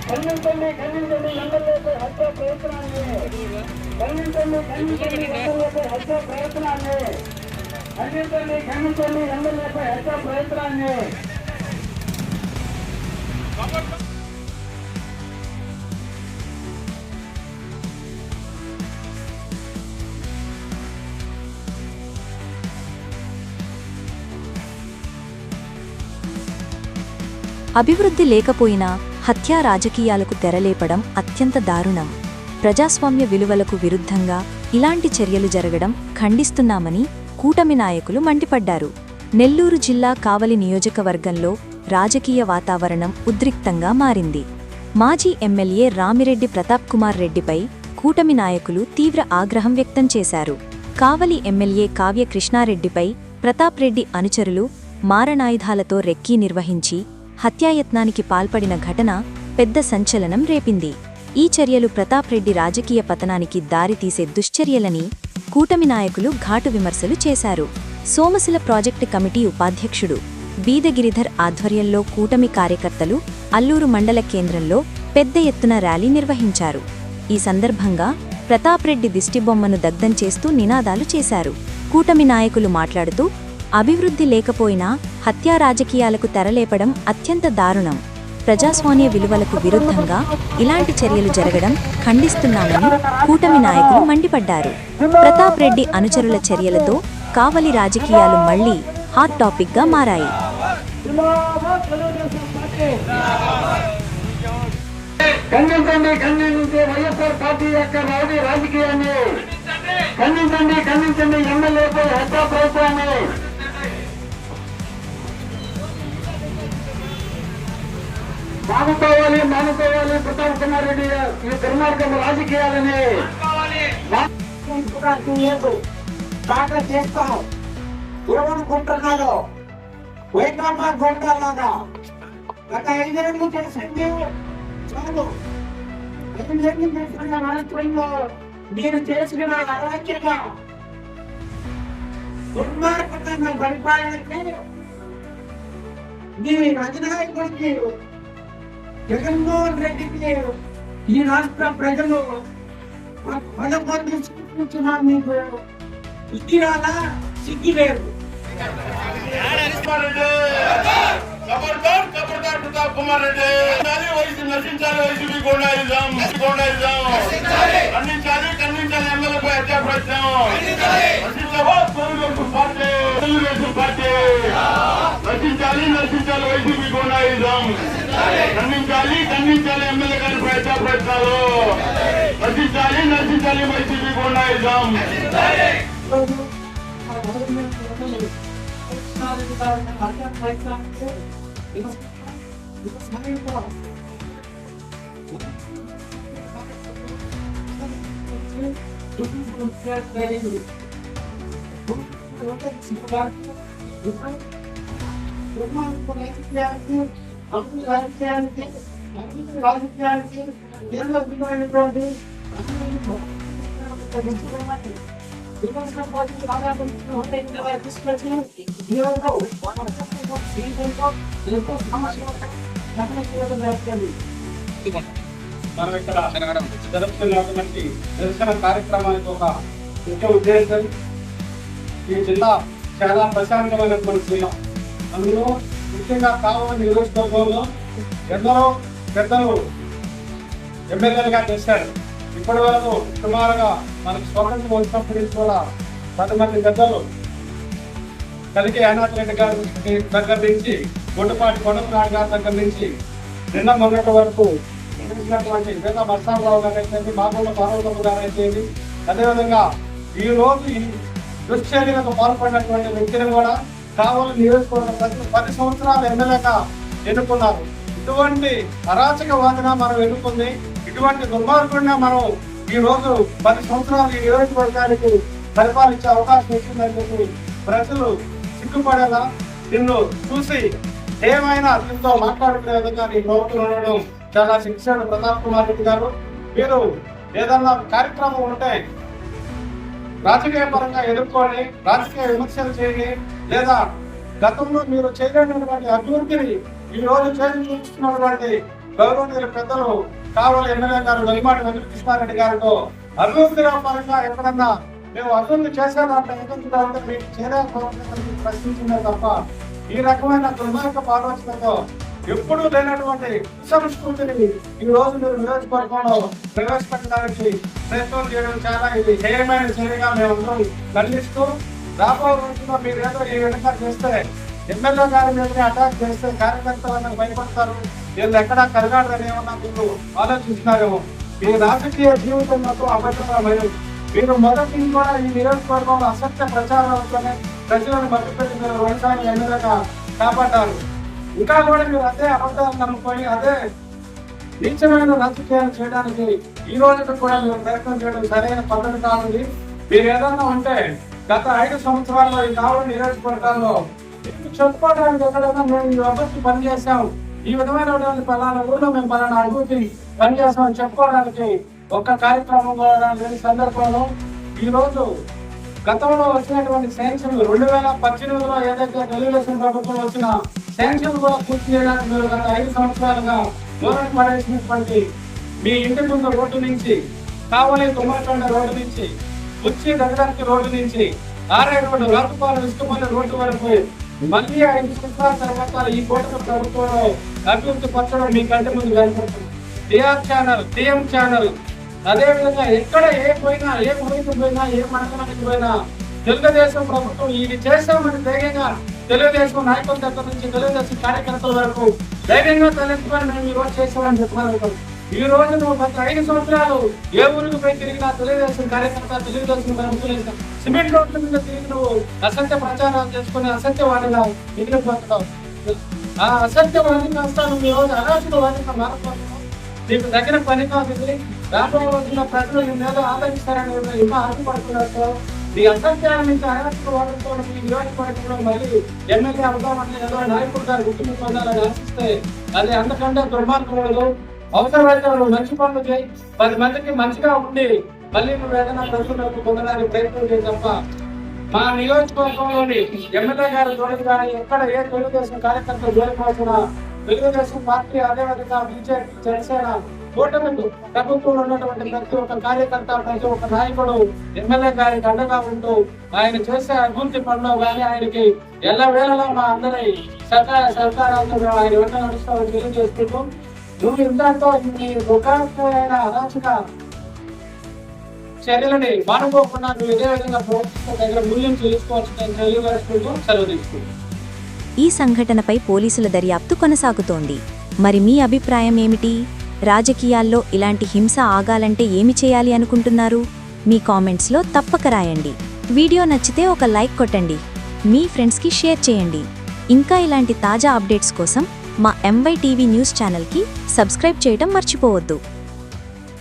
ఖండించండి ఖండించండి ఎమ్మెల్యేపై హత్య ప్రయత్నాన్ని ఖండించండి ఖండించండి ఎమ్మెల్యేపై హత్య ప్రయత్నాన్ని ఖండించండి ఖండించండి ఎమ్మెల్యేపై హత్య ప్రయత్నాన్ని. అభివృద్ధి లేకపోయినా హత్యా రాజకీయాలకు తెరలేపడం అత్యంత దారుణం. ప్రజాస్వామ్య విలువలకు విరుద్ధంగా ఇలాంటి చర్యలు జరగడం ఖండిస్తున్నామని కూటమి నాయకులు మండిపడ్డారు. నెల్లూరు జిల్లా కావలి నియోజకవర్గంలో రాజకీయ వాతావరణం ఉద్రిక్తంగా మారింది. మాజీ ఎమ్మెల్యే రామిరెడ్డి ప్రతాప్ కుమార్ రెడ్డిపై కూటమి నాయకులు తీవ్ర ఆగ్రహం వ్యక్తం చేశారు. కావలి ఎమ్మెల్యే కావ్య కృష్ణారెడ్డిపై ప్రతాప్ రెడ్డి అనుచరులు మారణాయుధాలతో రెక్కీ నిర్వహించి హత్యాయత్నానికి పాల్పడిన ఘటన పెద్ద సంచలనం రేపింది. ఈ చర్యలు ప్రతాప్ రెడ్డి రాజకీయ పతనానికి దారితీసే దుశ్చర్యలని కూటమి నాయకులు ఘాటు విమర్శలు చేశారు. సోమశిల ప్రాజెక్టు కమిటీ ఉపాధ్యక్షుడు బీదగిరిధర్ ఆధ్వర్యంలో కూటమి కార్యకర్తలు అల్లూరు మండల కేంద్రంలో పెద్ద ఎత్తున ర్యాలీ నిర్వహించారు. ఈ సందర్భంగా ప్రతాప్ రెడ్డి దిష్టిబొమ్మను దగ్ధం చేస్తూ నినాదాలు చేశారు. కూటమి నాయకులు మాట్లాడుతూ అభివృద్ధి లేకపోయినా హత్యా రాజకీయాలకు తెరలేపడం అత్యంత దారుణం. ప్రజాస్వామ్య విలువలకు విరుద్ధంగా ఇలాంటి చర్యలు జరగడం ఖండిస్తున్నామని కూటమి నాయకులు మండిపడ్డారు. ప్రతాప్ రెడ్డి అనుచరుల చర్యలతో కావలి రాజకీయాలు మళ్లీ హాట్ టాపిక్గా మారాయి. ఖండించండి ఖండించే వైఎస్ఆర్ పార్టీ యొక్క రాజకీయాన్ని ఖండించండి ఖండించండి ఎమ్మెల్యేపై హత్యా ప్రయత్నాన్ని మానుకోవాలి మానుకోవాలి. ప్రతాప్ కుమార్ రెడ్డి ఈ దుర్మార్గం రాజకీయాలని బాగా చేస్తాం. ఏమనుకుంటున్నారో వైకాపా గోండాలాగా గత 5 ఏళ్ళు చేసింది చాలు. 5 ఏళ్ళు చేసిన రాష్ట్రంలో మీరు చేసిన అరాచక దుర్మార్గమైన పరిపాలనకి మీ అధినాయకుడికి జగన్మోహన్ రెడ్డికి ఈ రాష్ట్ర ప్రజలు 11 సూచించిన మీకు ఇటీవల సిగ్గులేరు. ఖబర్దార్ ప్రతాప్ కుమార్ రెడ్డి నశించాలి. వైసీపీ గోండాయిజం ఖండించాలి ఖండించాలి ఎమ్మెల్యేపై హత్యా ప్రయత్నం పార్టీ నశించాలి నశించాలి వైసీపీ గోండాయిజం ఖండించాలి ఖండించాలి ఎమ్మెల్యే గారిపై హత్యా ప్రయత్నాలు నశించాలి నశించాలి వైసీపీ గోండాయిజం. మనం ఇక్కడ జరుపుతున్నటువంటి నిరసన కార్యక్రమానికి ఒక ముఖ్య ఉద్దేశం, ఈ జిల్లా చాలా ప్రశాంతమైనటువంటి జిల్లా. అందులో ముఖ్యంగా కావలి నియోజకవర్గంలో ఎందరో పెద్దలు ఎమ్మెల్యేలుగా చేశారు. ఇప్పటి వరకు సుమారుగా మనకు స్వతంత్రం వచ్చినప్పటి నుంచి కూడా 10 మంది పెద్దలు కలికి యానాథ్ రెడ్డి గారి దగ్గర నుంచి గొడ్డపాటి కొండపనాడు గారి దగ్గర నుంచి నిన్న మొన్నటి వరకు వేద మస్తానరావు గారు అయితే మాగుళ్ళ పార్వతమ్మ గారు అయితే అదేవిధంగా ఈ రోజు ఈ దుశ్చర్యలకు పాల్పడినటువంటి వ్యక్తిని కూడా కావలి నియోజకవర్గం 10 సంవత్సరాలు ఎమ్మెల్యేగా ఎన్నుకున్నారు. ఇటువంటి అరాచక వాదన మనం ఎన్నుకుంది, ఇటువంటి దుర్మార్గుడిని మనం ఈ రోజు 10 సంవత్సరాలు ఈ నియోజకవర్గానికి పరిపాలించే అవకాశం ఇచ్చిందని చెప్పి ప్రజలు సిగ్గుపడేలా నిన్ను చూసి ఏమైనా దీంతో మాట్లాడుకునే విధంగా నీ ప్రభుత్వం ఉండడం చాలా శిక్షణ. ప్రతాప్ కుమార్ రెడ్డి గారు, మీరు ఏదన్నా కార్యక్రమం ఉంటే రాజకీయ పరంగా ఎదుర్కొని రాజకీయ విమర్శలు చేయండి, లేదా గతంలో మీరు చేయలేనటువంటి అభివృద్ధిని ఈ రోజు చేసి చూపిస్తున్నటువంటి గౌరవనీయుల పెద్దలు కావలి ఎమ్మెల్యే గారు వెలిమాటి వెంకటకృష్ణారెడ్డి గారితో అభివృద్ధి పరంగా ఎక్కడన్నా మేము అభివృద్ధి చేసేదాంట్లో ఎదుగుతుందా ఉంటే మీకు చేరేటువంటి ప్రశ్నించిందే తప్ప ఈ రకమైన దుర్మార్గపు ఆలోచనతో ఎప్పుడూ లేనటువంటి సంస్కృతిని ఈ రోజు మీరు నియోజకవర్గంలో ప్రవేశపెట్టడానికి ప్రయత్నం చేయడం చాలా ఇది హేయమైన చర్యగా మేమందరం ఖండిస్తూ రాబోయే రోజుల్లో మీరు ఏదో ఈ విధంగా చేస్తే ఎమ్మెల్యే గారి మీద అటాక్ చేస్తే కార్యకర్తలను భయపడతారు, వీళ్ళు ఎక్కడా కరగాడదని ఏమన్నా మీరు ఆలోచిస్తున్నారేమో. మీ రాజకీయ జీవితం మొత్తం అబద్ధమైన మీరు మొదటి కూడా ఈ నియోజకవర్గంలో అసత్య ప్రచారాలతోనే ప్రజలను మభ్యపెట్టి మీరు వ్యవసాయం ఎమ్మెల్యేగా కాపాడారు. ఇంకా కూడా మీరు అదే అబద్ధాలు నమ్ముకొని అదే నీచమైన రాజకీయాలు చేయడానికి ఈ రోజు కూడా మీరు ప్రయత్నం చేయడం సరైన పద్ధతి కావాలి. మీరు ఏదన్నా ఉంటే గత 5 సంవత్సరాల్లో ఈ కావలి నియోజకవర్గాల్లో చెప్పుకోవడానికి ఎక్కడైనా మేము ఈ అభివృద్ధి పనిచేసాం, ఈ విధమైనటువంటి పలానా ఊళ్ళో మేము పలానా అభివృద్ధి పనిచేస్తామని చెప్పుకోవడానికి ఒక్క కార్యక్రమం కూడా లేని సందర్భంలో ఈ రోజు గతంలో వచ్చినటువంటి శాంక్షన్లు 2018లో ఏదైతే తెలుగుదేశం ప్రభుత్వం వచ్చిన శాంక్షన్లు కూడా పూర్తి చేయడానికి మీరు గత 5 సంవత్సరాలుగా దూరం పడేసినటువంటి మీ ఇంటి ముందు రోడ్డు నుంచి కావలి తుమ్మలకొండ రోడ్డు నుంచి ఉచ్చి దగ్గరికి రోడ్డు నుంచి ఆర్ఐ రోడ్డు రాటుపాలెం ఇసుకపల్లి రోడ్డు వరకు మళ్ళీ 5 సంవత్సరాల తర్వాత ఈ కూటమి ప్రభుత్వంలో అభివృద్ధి పరచడం మీ కంటి ముందు కనపడుతుంది. టీఆర్ ఛానల్, టీఎం ఛానల్, అదేవిధంగా ఎక్కడ ఏ పోయినా ఏ ఊరికి పోయినా ఏ మండలానికి పోయినా తెలుగుదేశం ప్రభుత్వం ఇది చేస్తామని ధైర్యంగా తెలుగుదేశం నాయకుల దగ్గర నుంచి తెలుగుదేశం కార్యకర్తల వరకు ధైర్యంగా తలెత్తుకొని మేము ఈరోజు చేస్తామని చెప్పుకోవాలి. ఈ రోజు నువ్వు గత 5 సంవత్సరాలు ఏ ఊరికి పోయి తిరిగినా తెలుగుదేశం కార్యకర్త తెలుగుదేశం ప్రభుత్వం సిమెంట్ రోడ్ల మీద తిరిగి నువ్వు అసత్య ప్రచారాలు చేసుకుని అసత్యవాదిగా మిగిలిపోతున్నావు. ఆ అసత్యవాది కాస్త నువ్వు ఈ రోజు అరాచకవాదిగా మారిపోతున్నావు. నీకు దగ్గర పని కాదు. రాబోయే రోజుల్లో ప్రజలు నేనేదో ఆదరిస్తారని ఇంకా ఆశపడుతున్నారు. నీ అసత్యాల నుంచి అరాచకవాదంతో ఈ నియోజకవర్గంలో మళ్ళీ ఎమ్మెల్యే అవుతామని ఏదో నాయకుడు గారు గుర్తింపు పొందాలని ఆశిస్తే అది అంతకంటే దుర్మార్గములు. అవసరమైతే నువ్వు మంచి పనులు చేయి, 10 మందికి మంచిగా ఉండి మళ్ళీ నువ్వు ఏదైనా ప్రజలకు పొందడానికి ప్రయత్నం చేయి తప్ప మా నియోజకవర్గంలోని ఎమ్మెల్యే గారి జోలికి కానీ ఎక్కడ ఏ తెలుగుదేశం కార్యకర్తలు జోలిపోతున్న తెలుగుదేశం పార్టీ అదేవిధంగా బీజేపీ జనసేన కూటమి ప్రభుత్వంలో ఉన్నటువంటి ప్రతి ఒక్క కార్యకర్త ప్రతి ఒక్క నాయకుడు ఎమ్మెల్యే గారికి అండగా ఉంటూ ఆయన చేసే అభివృద్ధి పనులు కానీ ఆయనకి ఎల్లవేళలా మా అందరి సహకారాలతో మేము ఆయన వెంట నడుస్తామని తెలియజేసుకుంటూ నువ్వు ఇంతతో నీ దుఃఖమైన అరాచక చర్యలని మానుకోకుండా నువ్వు ఇదే విధంగా ప్రభుత్వం దగ్గర మూల్యం చెల్లించుకోవాల్సిందని తెలియజేసుకుంటూ సెలవు తీసుకుంటూ ఈ సంఘటనపై పోలీసుల దర్యాప్తు కొనసాగుతోంది. మరి మీ అభిప్రాయం ఏమిటి? రాజకీయాల్లో ఇలాంటి హింస ఆగాలంటే ఏమి చేయాలి అనుకుంటున్నారు? మీ కామెంట్స్లో తప్పక రాయండి. వీడియో నచ్చితే ఒక లైక్ కొట్టండి, మీ ఫ్రెండ్స్కి షేర్ చేయండి. ఇంకా ఇలాంటి తాజా అప్డేట్స్ కోసం మా MYTV న్యూస్ ఛానల్కి సబ్స్క్రైబ్ చేయడం మర్చిపోవద్దు.